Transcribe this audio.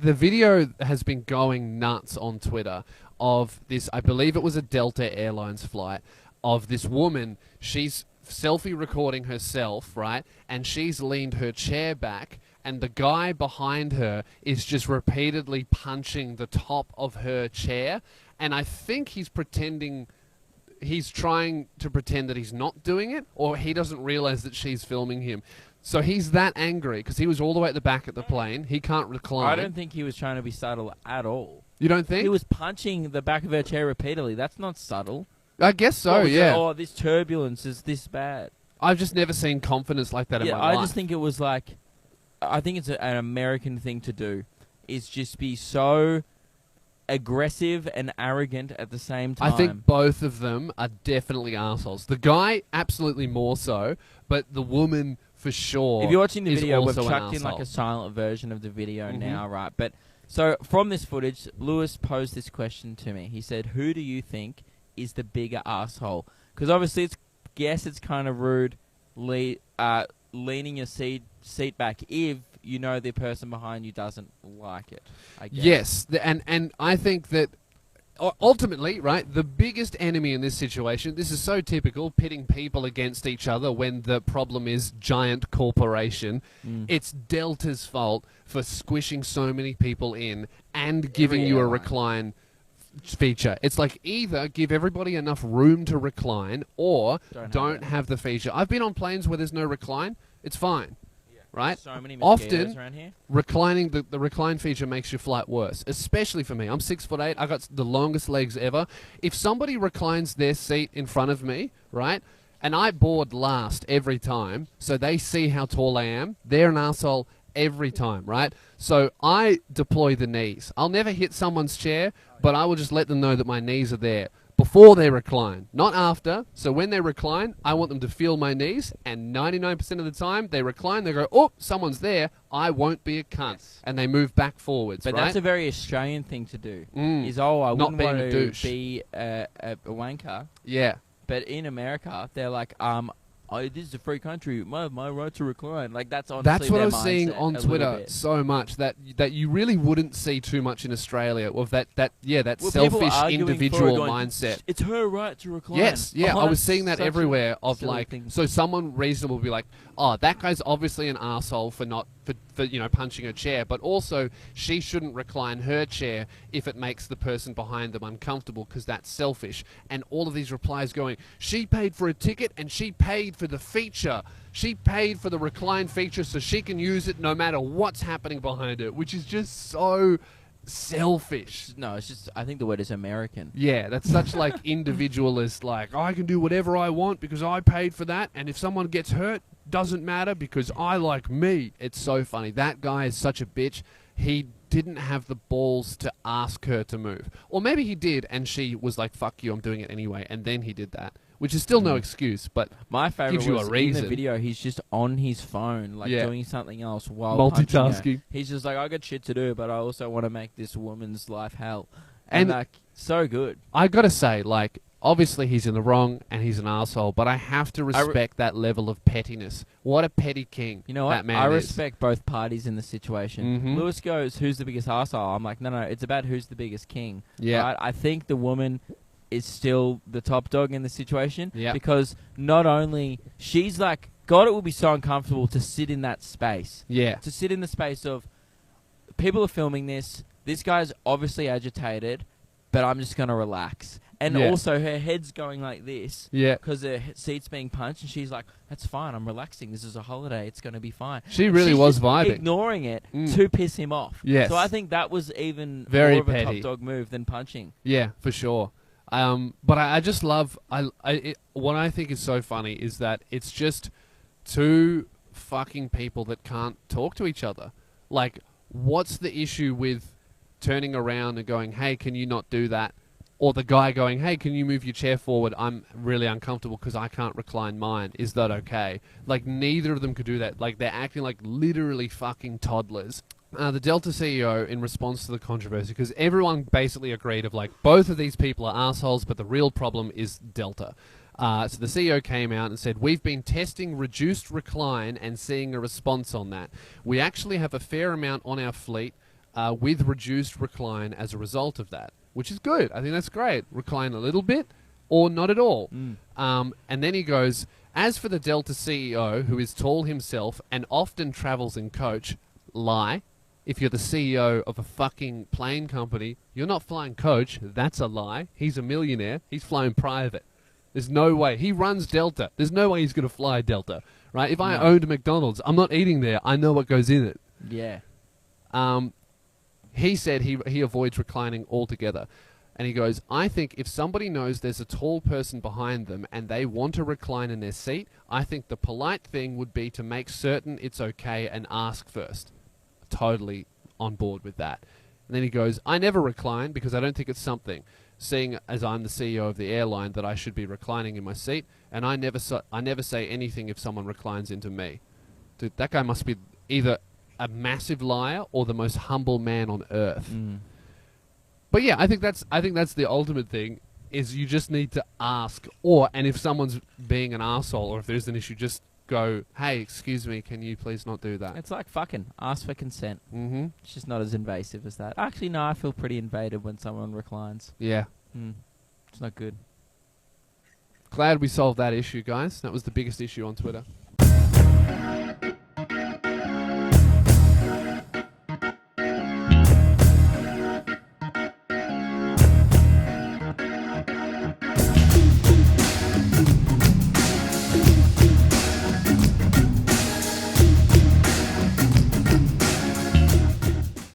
the video has been going nuts on Twitter of this, I believe it was a Delta Airlines flight, of this woman. She's selfie recording herself, right? And she's leaned her chair back, and the guy behind her is just repeatedly punching the top of her chair. And I think he's trying to pretend that he's not doing it, or he doesn't realize that she's filming him. So he's that angry because he was all the way at the back of the plane. He can't recline. I don't think he was trying to be subtle at all. You don't think? He was punching the back of her chair repeatedly. That's not subtle. I guess so, yeah. Oh, this turbulence is this bad. I've just never seen confidence like that in my life. I just think it was like... I think it's an American thing to do. Is just be so aggressive and arrogant at the same time. I think both of them are definitely assholes. The guy, absolutely more so, but the woman... for sure. If you're watching the video, we've chucked chucked in like a silent version of the video now, right? But so from this footage, Lewis posed this question to me. He said, "Who do you think is the bigger asshole?" Because obviously, it's kind of rude, leaning your seat back if you know the person behind you doesn't like it. I guess. Yes, and I think that. Ultimately, right, the biggest enemy in this situation, this is so typical, pitting people against each other when the problem is giant corporation. It's Delta's fault for squishing so many people in and giving you a recline feature. It's like either give everybody enough room to recline or don't have the feature. I've been on planes where there's no recline. It's fine. Right? So many often, around here. reclining the recline feature makes your flight worse, especially for me. I'm 6'8". I got the longest legs ever. If somebody reclines their seat in front of me, right, and I board last every time, so they see how tall I am, they're an asshole every time, right? So I deploy the knees. I'll never hit someone's chair, but I will just let them know that my knees are there before they recline, not after. So when they recline, I want them to feel my knees, and 99% of the time they recline, they go, oh, someone's there, I won't be a cunt, and they move back forwards, But right? that's a very Australian thing to do, is, I wouldn't being want a to douche. be a wanker. Yeah. But in America, they're like, this is a free country, my right to recline. Like, that's honestly That's what their I was seeing mindset on a little Twitter bit. so much that you really wouldn't see too much in Australia of that Well, people selfish arguing for it, individual going, mindset. It's her right to recline. Yes, yeah, I was seeing that such a everywhere of silly like, thing. so someone reasonable would be like, oh, that guy's obviously an arsehole for not, for punching a chair, but also she shouldn't recline her chair if it makes the person behind them uncomfortable because that's selfish. And all of these replies going, she paid for a ticket and she paid for the feature. She paid for the recline feature so she can use it no matter what's happening behind it, which is just so selfish. No, it's just, I think the word is American. Yeah, that's such like individualist, like, I can do whatever I want because I paid for that, and if someone gets hurt, doesn't matter because I like me. It's so funny. That guy is such a bitch. He didn't have the balls to ask her to move. Or maybe he did, and she was like, fuck you, I'm doing it anyway, and then he did that. Which is still no excuse, but my favorite gives you was a reason. in the video, he's just on his phone, like doing something else while multitasking. punching her. He's just like, I got shit to do, but I also want to make this woman's life hell. And like, so good. I gotta say, like, obviously he's in the wrong and he's an asshole, but I have to respect that level of pettiness. What a petty king. You know what? That man I is. respect both parties in the situation. Lewis goes, who's the biggest arsehole? I'm like, no, it's about who's the biggest king. Yeah. Right? I think the woman is still the top dog in the situation. Yeah. Because not only, she's like, God, it will be so uncomfortable to sit in that space. Yeah. To sit in the space of, people are filming this, this guy's obviously agitated, but I'm just going to relax. And also her head's going like this. Yeah. Because her seat's being punched, and she's like, that's fine, I'm relaxing, this is a holiday, it's going to be fine. She really was vibing. Ignoring it to piss him off. Yes. So I think that was even Very more of a petty. top dog move than punching. Yeah, for sure. But I just love... what I think is so funny is that it's just two fucking people that can't talk to each other. Like, what's the issue with turning around and going, hey, can you not do that? Or the guy going, hey, can you move your chair forward? I'm really uncomfortable because I can't recline mine. Is that okay? Like, neither of them could do that. Like, they're acting like literally fucking toddlers. The Delta CEO, in response to the controversy, because everyone basically agreed of, like, both of these people are assholes, but the real problem is Delta. So the CEO came out and said, we've been testing reduced recline and seeing a response on that. We actually have a fair amount on our fleet with reduced recline as a result of that, which is good. I think that's great. Recline a little bit or not at all. And then he goes, as for the Delta CEO, who is tall himself and often travels in coach, lie. If you're the CEO of a fucking plane company, you're not flying coach. That's a lie. He's a millionaire. He's flying private. There's no way. He runs Delta. There's no way he's going to fly Delta, right? If I owned McDonald's, I'm not eating there. I know what goes in it. Yeah. He said he avoids reclining altogether. And he goes, I think if somebody knows there's a tall person behind them and they want to recline in their seat, I think the polite thing would be to make certain it's okay and ask first. Totally on board with that. And then he goes, I never recline because I don't think it's something. Seeing as I'm the CEO of the airline that I should be reclining in my seat, and I never say anything if someone reclines into me. Dude, that guy must be either a massive liar or the most humble man on earth. But yeah, I think that's the ultimate thing, is you just need to ask, and if someone's being an arsehole or if there's an issue, just go, hey, excuse me, can you please not do that? It's like fucking ask for consent. It's just not as invasive as that. Actually, no, I feel pretty invaded when someone reclines. Yeah. It's not good. Glad we solved that issue, guys. That was the biggest issue on Twitter.